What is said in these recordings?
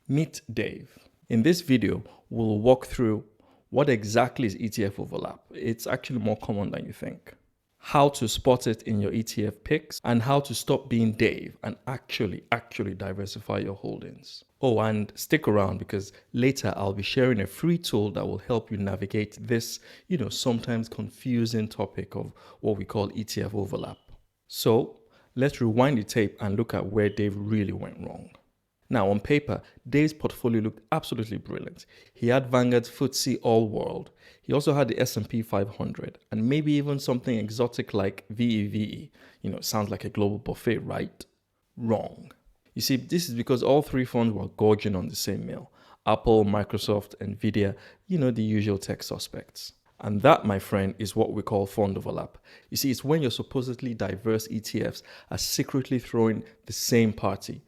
Meet Dave. In this video, we'll walk through what exactly is ETF overlap. It's actually more common than you think. How to spot it in your ETF picks, and how to stop being Dave and actually diversify your holdings. Oh, and stick around because later I'll be sharing a free tool that will help you navigate this, sometimes confusing topic of what we call ETF overlap. So let's rewind the tape and look at where Dave really went wrong. Now, on paper, Dave's portfolio looked absolutely brilliant. He had Vanguard's FTSE All World. He also had the S&P 500 and maybe even something exotic like VEVE. Sounds like a global buffet, right? Wrong. You see, this is because all three funds were gorging on the same meal. Apple, Microsoft, Nvidia, the usual tech suspects. And that, my friend, is what we call fund overlap. You see, it's when your supposedly diverse ETFs are secretly throwing the same party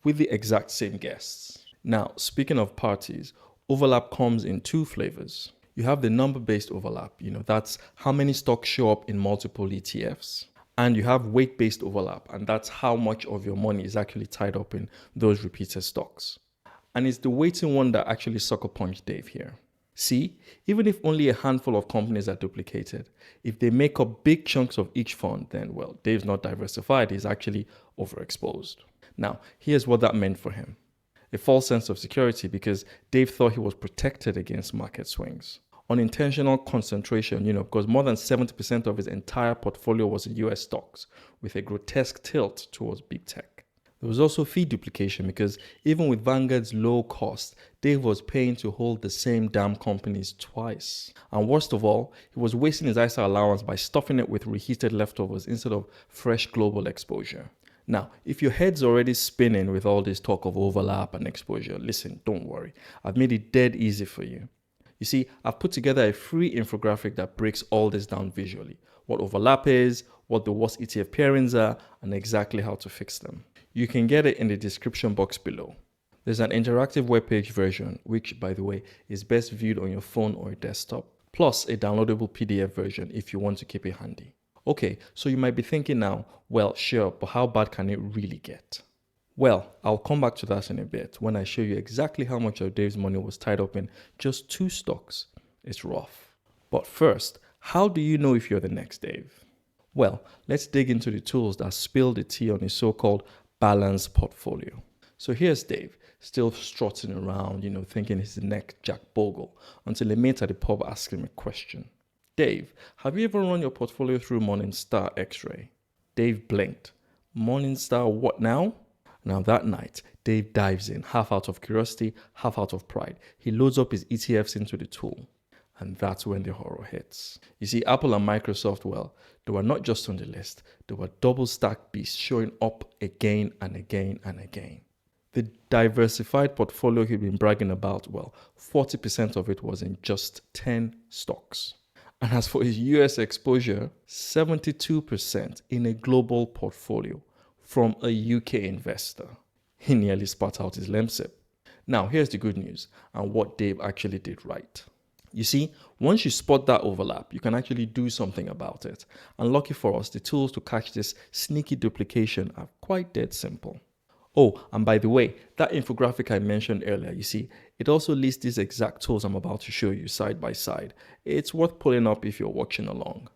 with the exact same guests. Now, speaking of parties, overlap comes in two flavors. You have the number-based overlap, that's how many stocks show up in multiple ETFs. And you have weight-based overlap, and that's how much of your money is actually tied up in those repeated stocks. And it's the weighting one that actually sucker punched Dave here. See, even if only a handful of companies are duplicated, if they make up big chunks of each fund, then, well, Dave's not diversified, he's actually overexposed. Now, here's what that meant for him. A false sense of security because Dave thought he was protected against market swings. Unintentional concentration, because more than 70% of his entire portfolio was in US stocks, with a grotesque tilt towards big tech. There was also fee duplication because even with Vanguard's low cost, Dave was paying to hold the same damn companies twice. And worst of all, he was wasting his ISA allowance by stuffing it with reheated leftovers instead of fresh global exposure. Now, if your head's already spinning with all this talk of overlap and exposure, listen, don't worry. I've made it dead easy for you. You see, I've put together a free infographic that breaks all this down visually. What overlap is, what the worst ETF pairings are, and exactly how to fix them. You can get it in the description box below. There's an interactive webpage version, which, by the way, is best viewed on your phone or desktop, plus a downloadable PDF version if you want to keep it handy. Okay, so you might be thinking now, well, sure, but how bad can it really get? Well, I'll come back to that in a bit when I show you exactly how much of Dave's money was tied up in just 2 stocks. It's rough. But first, how do you know if you're the next Dave? Well, let's dig into the tools that spill the tea on his so-called balanced portfolio. So here's Dave, still strutting around, thinking he's the next Jack Bogle, until a mate at the pub asked him a question. Dave, have you ever run your portfolio through Morningstar X-ray? Dave blinked. Morningstar what now? Now that night, Dave dives in, half out of curiosity, half out of pride. He loads up his ETFs into the tool. And that's when the horror hits. You see, Apple and Microsoft, well, they were not just on the list. They were double-stacked beasts showing up again and again and again. The diversified portfolio he'd been bragging about, well, 40% of it was in just 10 stocks. And as for his US exposure, 72% in a global portfolio from a UK investor. He nearly spat out his lemsip. Now, here's the good news and what Dave actually did right. You see, once you spot that overlap, you can actually do something about it. And lucky for us, the tools to catch this sneaky duplication are quite dead simple. Oh, and by the way, that infographic I mentioned earlier, you see, it also lists these exact tools I'm about to show you side by side. It's worth pulling up if you're watching along.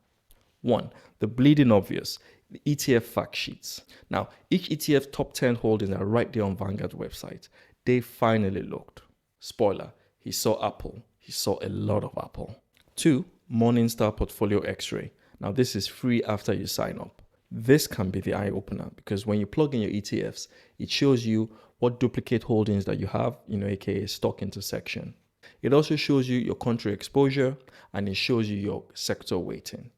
1. The bleeding obvious, the ETF fact sheets. Now, each ETF top 10 holdings are right there on Vanguard's website. Dave finally looked. Spoiler, he saw Apple. He saw a lot of Apple. 2. Morningstar Portfolio X-ray. Now, this is free after you sign up. This can be the eye-opener because when you plug in your ETFs, it shows you what duplicate holdings that you have, aka stock intersection. It also shows you your country exposure and it shows you your sector weighting.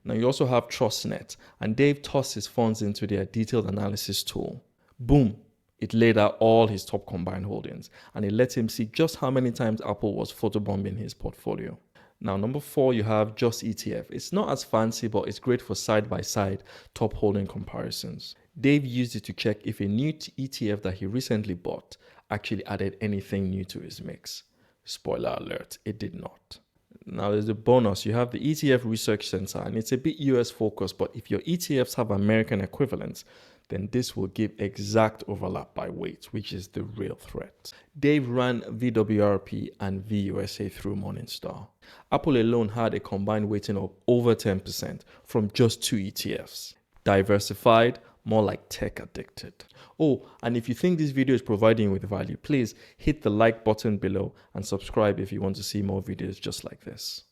Now you also have TrustNet, and Dave tossed his funds into their detailed analysis tool. Boom! It laid out all his top combined holdings and it let him see just how many times Apple was photobombing his portfolio. Now, number 4, you have Just ETF. It's not as fancy, but it's great for side-by-side top holding comparisons. Dave used it to check if a new ETF that he recently bought actually added anything new to his mix. Spoiler alert, it did not. Now, there's a bonus. You have the ETF Research Center, and it's a bit US focused, but if your ETFs have American equivalents, then this will give exact overlap by weight, which is the real threat. Dave ran VWRP and VUSA through Morningstar. Apple alone had a combined weighting of over 10% from just 2 ETFs. Diversified, more like tech addicted. Oh, and if you think this video is providing you with value, please hit the like button below and subscribe if you want to see more videos just like this.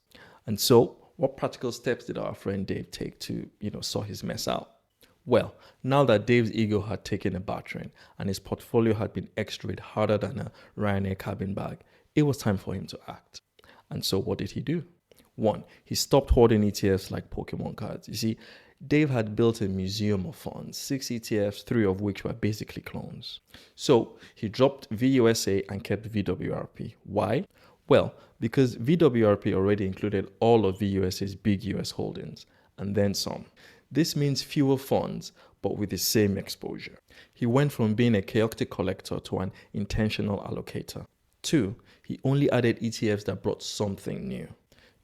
And so, what practical steps did our friend Dave take to, sort his mess out? Well, now that Dave's ego had taken a battering and his portfolio had been x-rayed harder than a Ryanair cabin bag, it was time for him to act. And so what did he do? 1. He stopped hoarding ETFs like Pokemon cards. You see, Dave had built a museum of funds, 6 ETFs, 3 of which were basically clones. So he dropped VUSA and kept VWRP. Why? Well, because VWRP already included all of VUSA's big US holdings, and then some. This means fewer funds, but with the same exposure. He went from being a chaotic collector to an intentional allocator. 2. He only added ETFs that brought something new.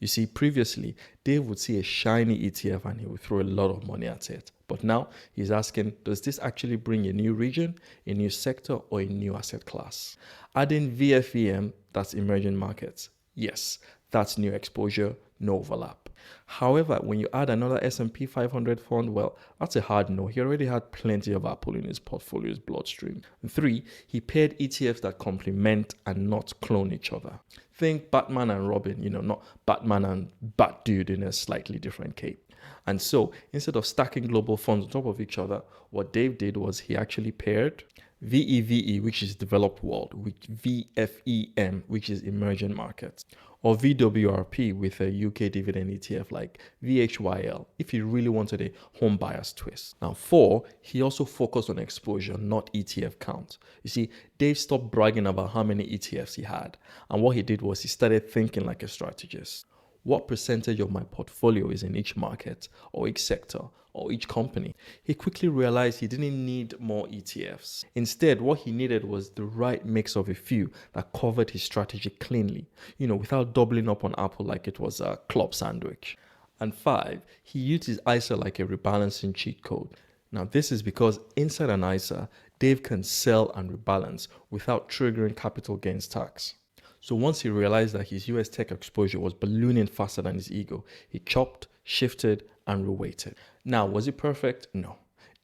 You see, previously, Dave would see a shiny ETF and he would throw a lot of money at it. But now he's asking, does this actually bring a new region, a new sector, or a new asset class? Adding VFEM, that's emerging markets. Yes, that's new exposure, no overlap. However, when you add another S&P 500 fund, well, that's a hard no. He already had plenty of Apple in his portfolio's bloodstream. 3, he paired ETFs that complement and not clone each other. Think Batman and Robin, not Batman and Bat Dude in a slightly different cape. And so, instead of stacking global funds on top of each other, what Dave did was he actually paired VEVE, which is developed world, with VFEM, which is emerging markets, or VWRP with a UK dividend ETF like VHYL, if he really wanted a home bias twist. Now 4, he also focused on exposure, not ETF count. You see, Dave stopped bragging about how many ETFs he had, and what he did was he started thinking like a strategist. What percentage of my portfolio is in each market, or each sector, or each company? He quickly realized he didn't need more ETFs. Instead, what he needed was the right mix of a few that covered his strategy cleanly, without doubling up on Apple like it was a club sandwich. And 5, he used his ISA like a rebalancing cheat code. Now, this is because inside an ISA, Dave can sell and rebalance without triggering capital gains tax. So once he realized that his US tech exposure was ballooning faster than his ego, he chopped, shifted, and reweighted. Now, was it perfect? No.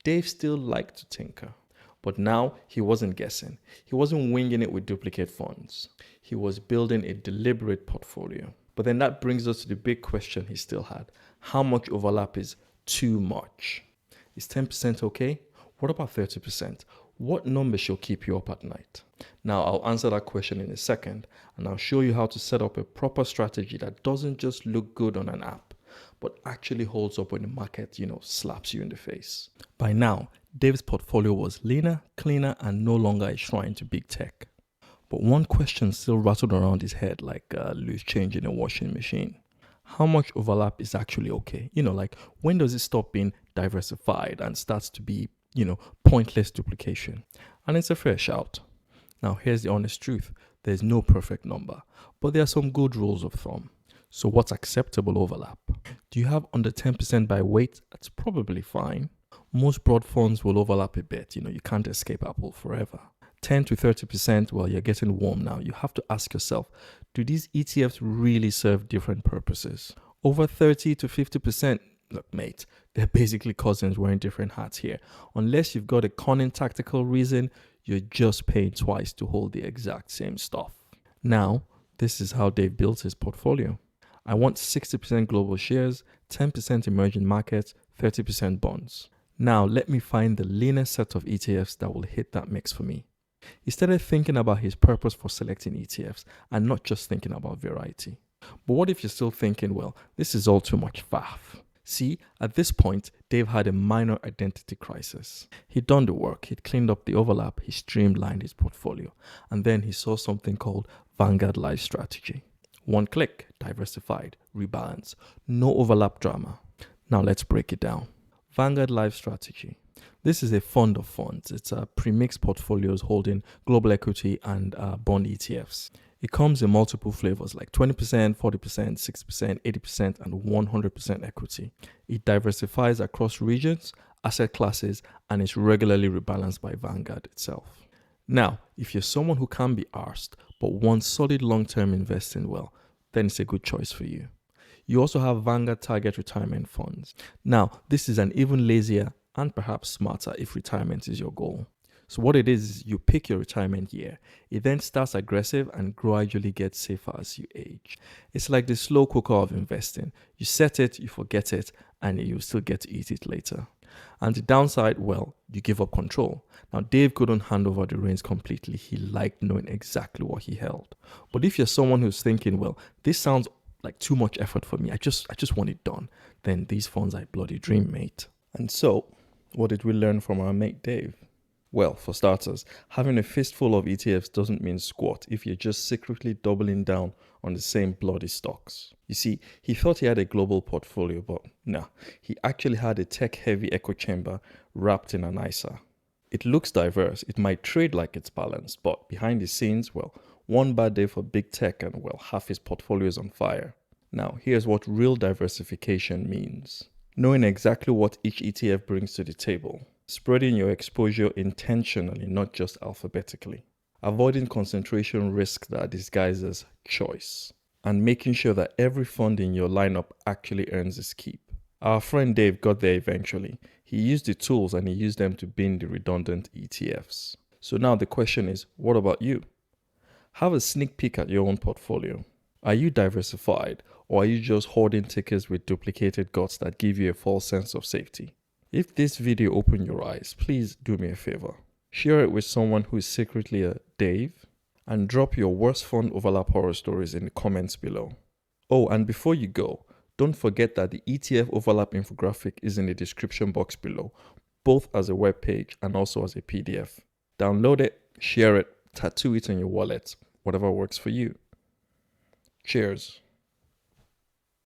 Dave still liked to tinker. But now he wasn't guessing. He wasn't winging it with duplicate funds. He was building a deliberate portfolio. But then that brings us to the big question he still had. How much overlap is too much? Is 10% okay? What about 30%? What number shall keep you up at night? Now, I'll answer that question in a second, and I'll show you how to set up a proper strategy that doesn't just look good on an app, but actually holds up when the market, slaps you in the face. By now, Dave's portfolio was leaner, cleaner, and no longer a shrine to big tech. But one question still rattled around his head like loose change in a washing machine. How much overlap is actually okay? When does it stop being diversified and starts to be pointless duplication? And it's a fair shout. Now, here's the honest truth. There's no perfect number, but there are some good rules of thumb. So what's acceptable overlap? Do you have under 10% by weight? That's probably fine. Most broad funds will overlap a bit. You can't escape Apple forever. 10 to 30%, well, you're getting warm now. You have to ask yourself, do these ETFs really serve different purposes? Over 30 to 50%, look, mate, they're basically cousins wearing different hats here. Unless you've got a cunning tactical reason, you're just paying twice to hold the exact same stuff. Now, this is how Dave built his portfolio. I want 60% global shares, 10% emerging markets, 30% bonds. Now, let me find the leaner set of ETFs that will hit that mix for me. He started thinking about his purpose for selecting ETFs and not just thinking about variety. But what if you're still thinking, well, this is all too much faff? See, at this point, Dave had a minor identity crisis. He'd done the work, he'd cleaned up the overlap, he streamlined his portfolio, and then he saw something called Vanguard Life Strategy. One click, diversified, rebalance, no overlap drama. Now let's break it down. Vanguard Life Strategy. This is a fund of funds. It's a premixed portfolios holding global equity and bond ETFs. It comes in multiple flavors like 20%, 40%, 60%, 80%, and 100% equity. It diversifies across regions, asset classes, and is regularly rebalanced by Vanguard itself. Now, if you're someone who can be arsed but wants solid long-term investing, well, then it's a good choice for you. You also have Vanguard Target Retirement Funds. Now, this is an even lazier and perhaps smarter if retirement is your goal. So what it is you pick your retirement year. It then starts aggressive and gradually gets safer as you age. It's like the slow cooker of investing. You set it, you forget it, and you still get to eat it later. And the downside, well, you give up control. Now, Dave couldn't hand over the reins completely. He liked knowing exactly what he held. But if you're someone who's thinking, well, this sounds like too much effort for me, I just want it done, then these funds are a bloody dream, mate. And so, what did we learn from our mate Dave? Well, for starters, having a fistful of ETFs doesn't mean squat if you're just secretly doubling down on the same bloody stocks. You see, he thought he had a global portfolio, but no, he actually had a tech-heavy echo chamber wrapped in an ISA. It looks diverse, it might trade like it's balanced, but behind the scenes, well, one bad day for big tech and, well, half his portfolio is on fire. Now, here's what real diversification means. Knowing exactly what each ETF brings to the table. Spreading your exposure intentionally, not just alphabetically. Avoiding concentration risk that disguises choice. And making sure that every fund in your lineup actually earns its keep. Our friend Dave got there eventually. He used the tools and he used them to bin the redundant ETFs. So now the question is, what about you? Have a sneak peek at your own portfolio. Are you diversified, or are you just hoarding tickets with duplicated guts that give you a false sense of safety? If this video opened your eyes, please do me a favor. Share it with someone who is secretly a Dave, and drop your worst fund overlap horror stories in the comments below. Oh, and before you go, don't forget that the ETF overlap infographic is in the description box below, both as a web page and also as a PDF. Download it, share it, tattoo it on your wallet, whatever works for you. Cheers.